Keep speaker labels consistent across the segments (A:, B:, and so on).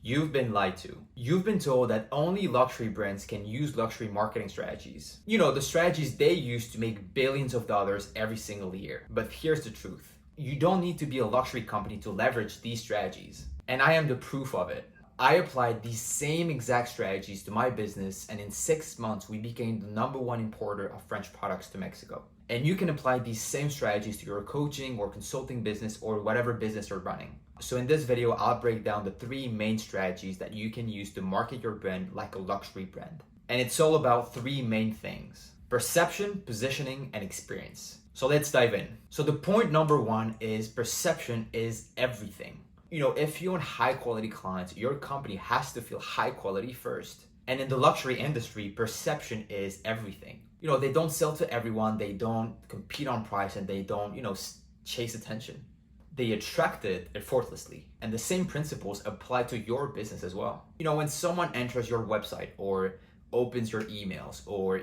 A: You've been lied to. You've been told that only luxury brands can use luxury marketing strategies. The strategies they use to make billions of dollars every single year. But here's the truth. You don't need to be a luxury company to leverage these strategies. And I am the proof of it. I applied these same exact strategies to my business, and in 6 months, we became the #1 importer of French products to Mexico. And you can apply these same strategies to your coaching or consulting business or whatever business you're running. So in this video, I'll break down the 3 main strategies that you can use to market your brand like a luxury brand. And it's all about 3 main things: perception, positioning, and experience. So let's dive in. So the point #1 is perception is everything. If you want high quality clients, your company has to feel high quality first. And in the luxury industry, perception is everything. They don't sell to everyone, they don't compete on price, and they don't, chase attention. They attract it effortlessly. And the same principles apply to your business as well. When someone enters your website or opens your emails or,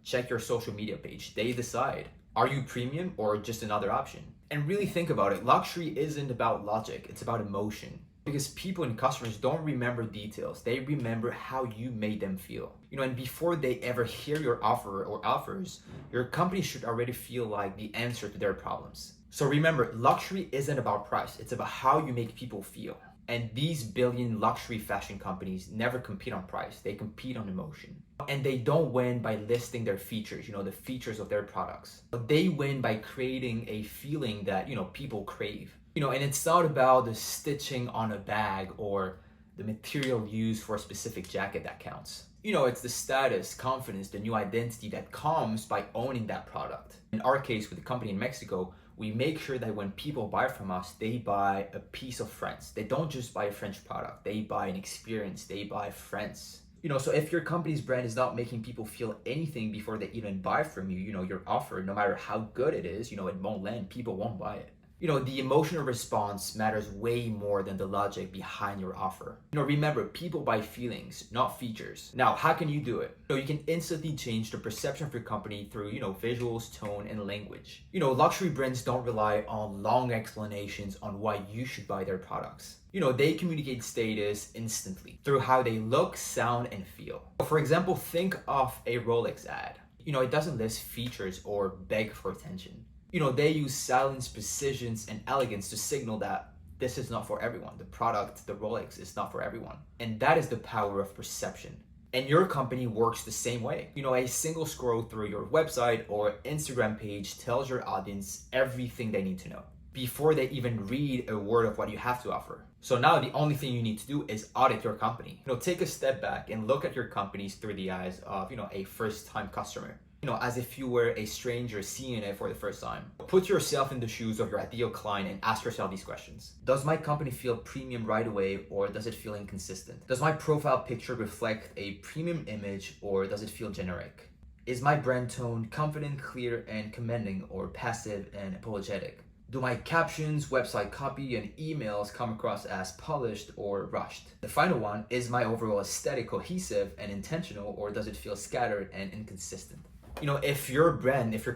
A: check your social media page, they decide, are you premium or just another option? And really think about it. Luxury isn't about logic, it's about emotion. Because people and customers don't remember details, they remember how you made them feel. And before they ever hear your offer or offers, your company should already feel like the answer to their problems. So remember, luxury isn't about price, it's about how you make people feel. And these billion luxury fashion companies never compete on price, they compete on emotion. And they don't win by listing their features, the features of their products. But they win by creating a feeling that, people crave. And it's not about the stitching on a bag or the material used for a specific jacket that counts. It's the status, confidence, the new identity that comes by owning that product. In our case, with the company in Mexico, we make sure that when people buy from us, they buy a piece of France. They don't just buy a French product, they buy an experience, they buy France. So if your company's brand is not making people feel anything before they even buy from you, your offer, no matter how good it is, it won't land, people won't buy it. The emotional response matters way more than the logic behind your offer. Remember, people buy feelings, not features. Now, how can you do it? You can instantly change the perception of your company through, visuals, tone, and language. Luxury brands don't rely on long explanations on why you should buy their products. They communicate status instantly through how they look, sound, and feel. For example, think of a Rolex ad. It doesn't list features or beg for attention. They use silence, precision, and elegance to signal that this is not for everyone. The product, the Rolex, is not for everyone. And that is the power of perception. And your company works the same way. A single scroll through your website or Instagram page tells your audience everything they need to know before they even read a word of what you have to offer. So now the only thing you need to do is audit your company. Take a step back and look at your companies through the eyes of, a first-time customer. As if you were a stranger seeing it for the first time. Put yourself in the shoes of your ideal client and ask yourself these questions. Does my company feel premium right away, or does it feel inconsistent? Does my profile picture reflect a premium image, or does it feel generic? Is my brand tone confident, clear, and commending, or passive and apologetic? Do my captions, website copy, and emails come across as polished or rushed? The final one, is my overall aesthetic cohesive and intentional, or does it feel scattered and inconsistent? If your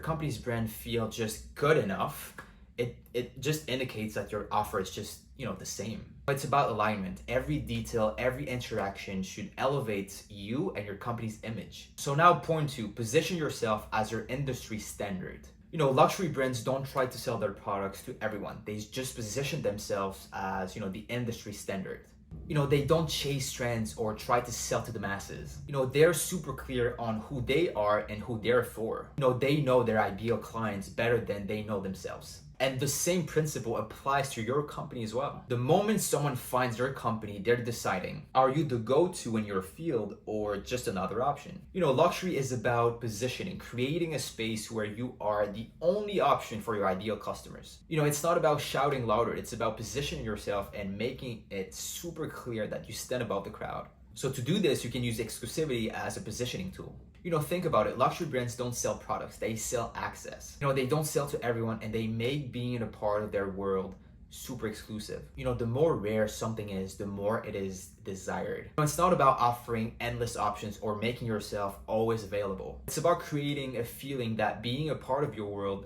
A: company's brand feel just good enough, it just indicates that your offer is just, the same. It's about alignment. Every detail, every interaction should elevate you and your company's image. So now point 2, position yourself as your industry standard. Luxury brands don't try to sell their products to everyone. They just position themselves as, the industry standard. They don't chase trends or try to sell to the masses. They're super clear on who they are and who they're for. They know their ideal clients better than they know themselves. And the same principle applies to your company as well. The moment someone finds your company, they're deciding, are you the go-to in your field or just another option? Luxury is about positioning, creating a space where you are the only option for your ideal customers. It's not about shouting louder, it's about positioning yourself and making it super clear that you stand above the crowd. So to do this, you can use exclusivity as a positioning tool. Think about it. Luxury brands don't sell products, they sell access. They don't sell to everyone, and they make being a part of their world super exclusive. The more rare something is, the more it is desired. It's not about offering endless options or making yourself always available. It's about creating a feeling that being a part of your world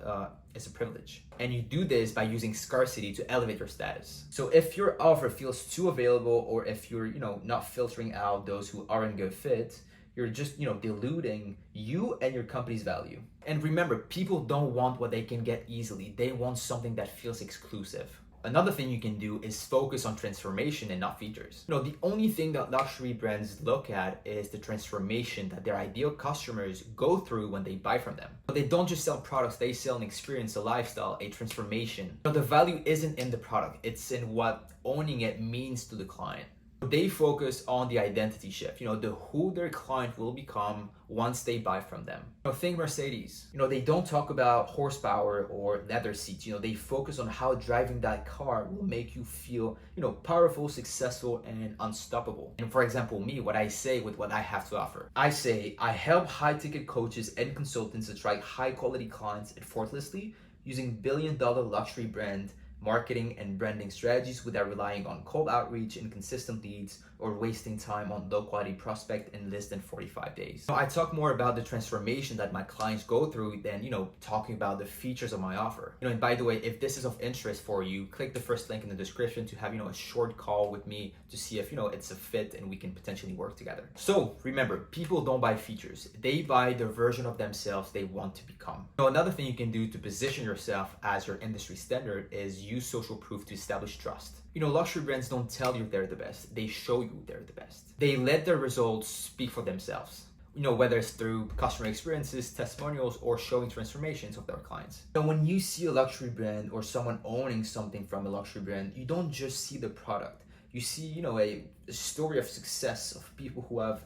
A: is a privilege. And you do this by using scarcity to elevate your status. So if your offer feels too available, or if you're, not filtering out those who aren't a good fit, you're just, diluting you and your company's value. And remember, people don't want what they can get easily. They want something that feels exclusive. Another thing you can do is focus on transformation and not features. The only thing that luxury brands look at is the transformation that their ideal customers go through when they buy from them. But they don't just sell products, they sell an experience, a lifestyle, a transformation. The value isn't in the product, it's in what owning it means to the client. They focus on the identity shift, the who their client will become once they buy from them. Think Mercedes. They don't talk about horsepower or leather seats. They focus on how driving that car will make you feel, powerful, successful, and unstoppable. And for example, me, what I say with what I have to offer. I say I help high-ticket coaches and consultants attract high-quality clients effortlessly using billion-dollar luxury brand marketing and branding strategies without relying on cold outreach and consistent leads or wasting time on low quality prospect in less than 45 days. I talk more about the transformation that my clients go through than, talking about the features of my offer. And by the way, if this is of interest for you, click the first link in the description to have, a short call with me to see if, it's a fit and we can potentially work together. So remember, people don't buy features. They buy the version of themselves they want to become. Another thing you can do to position yourself as your industry standard is use social proof to establish trust. Luxury brands don't tell you they're the best. They show you they're the best. They let their results speak for themselves. Whether it's through customer experiences, testimonials, or showing transformations of their clients. When you see a luxury brand or someone owning something from a luxury brand, you don't just see the product. You see, a story of success of people who have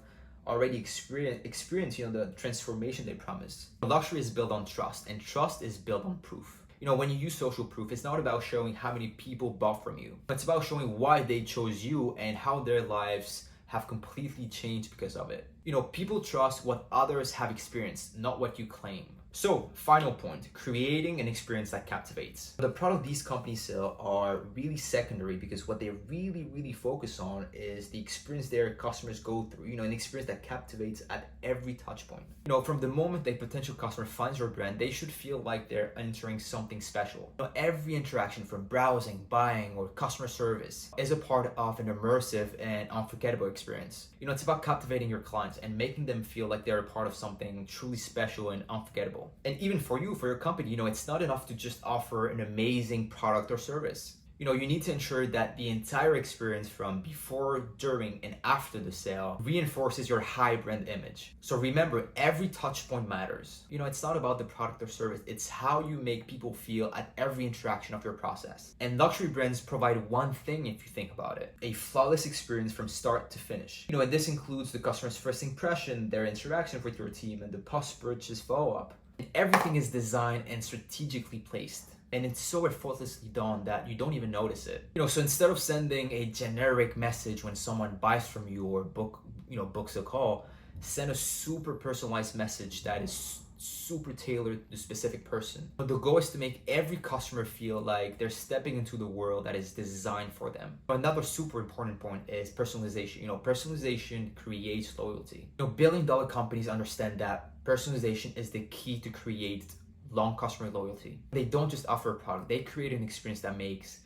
A: already experienced, the transformation they promised. Luxury is built on trust, and trust is built on proof. When you use social proof, it's not about showing how many people bought from you. It's about showing why they chose you and how their lives have completely changed because of it. People trust what others have experienced, not what you claim. So, final point, creating an experience that captivates. The product these companies sell are really secondary because what they really focus on is the experience their customers go through, an experience that captivates at every touch point. From the moment a potential customer finds your brand, they should feel like they're entering something special. Every interaction from browsing, buying, or customer service is a part of an immersive and unforgettable experience. It's about captivating your clients and making them feel like they're a part of something truly special and unforgettable. And even for you, for your company, it's not enough to just offer an amazing product or service. You need to ensure that the entire experience from before, during, and after the sale reinforces your high brand image. So remember, every touch point matters. It's not about the product or service, it's how you make people feel at every interaction of your process. And luxury brands provide one thing if you think about it, a flawless experience from start to finish. And this includes the customer's first impression, their interaction with your team, and the post-purchase follow-up. And everything is designed and strategically placed. And it's so effortlessly done that you don't even notice it. So instead of sending a generic message when someone buys from you or books a call, send a super personalized message that is super tailored to the specific person. But the goal is to make every customer feel like they're stepping into the world that is designed for them. Another super important point is personalization. Personalization creates loyalty. Billion-dollar companies understand that personalization is the key to create long customer loyalty. They don't just offer a product, they create an experience that makes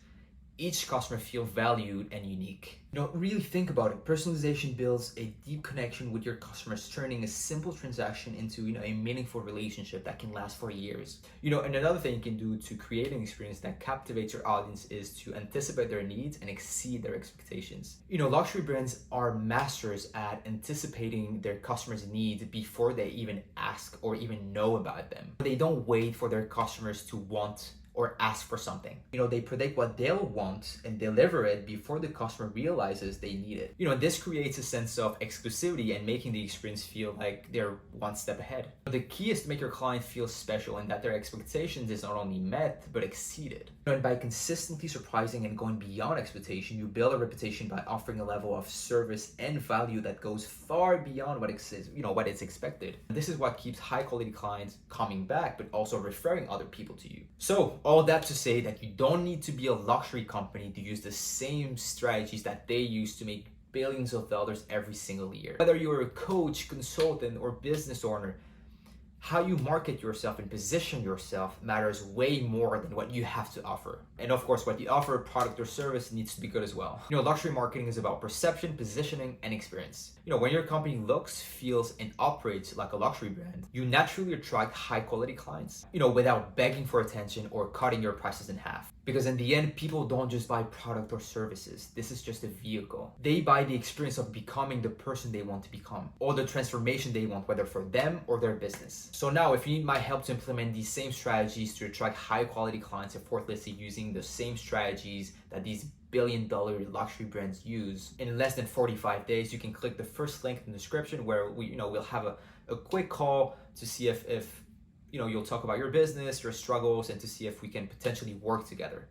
A: each customer feel valued and unique. Really think about it. Personalization builds a deep connection with your customers, turning a simple transaction into, a meaningful relationship that can last for years. And another thing you can do to create an experience that captivates your audience is to anticipate their needs and exceed their expectations. Luxury brands are masters at anticipating their customers' needs before they even ask or even know about them. They don't wait for their customers to want or ask for something. They predict what they'll want and deliver it before the customer realizes they need it. This creates a sense of exclusivity and making the experience feel like they're one step ahead. The key is to make your client feel special and that their expectations is not only met, but exceeded. And by consistently surprising and going beyond expectation, you build a reputation by offering a level of service and value that goes far beyond what is expected. This is what keeps high quality clients coming back, but also referring other people to you. So all that to say that you don't need to be a luxury company to use the same strategies that they use to make billions of dollars every single year. Whether you're a coach, consultant, or business owner, How you market yourself and position yourself matters way more than what you have to offer. And of course, what you offer, product or service, needs to be good as well. Luxury marketing is about perception, positioning, and experience. When your company looks, feels, and operates like a luxury brand, you naturally attract high quality clients, without begging for attention or cutting your prices in half. Because in the end, people don't just buy product or services. This is just a vehicle. They buy the experience of becoming the person they want to become, or the transformation they want, whether for them or their business. So now, if you need my help to implement these same strategies to attract high quality clients effortlessly using the same strategies that these billion-dollar luxury brands use in less than 45 days, you can click the first link in the description where we'll have a quick call to see if you'll talk about your business, your struggles, and to see if we can potentially work together.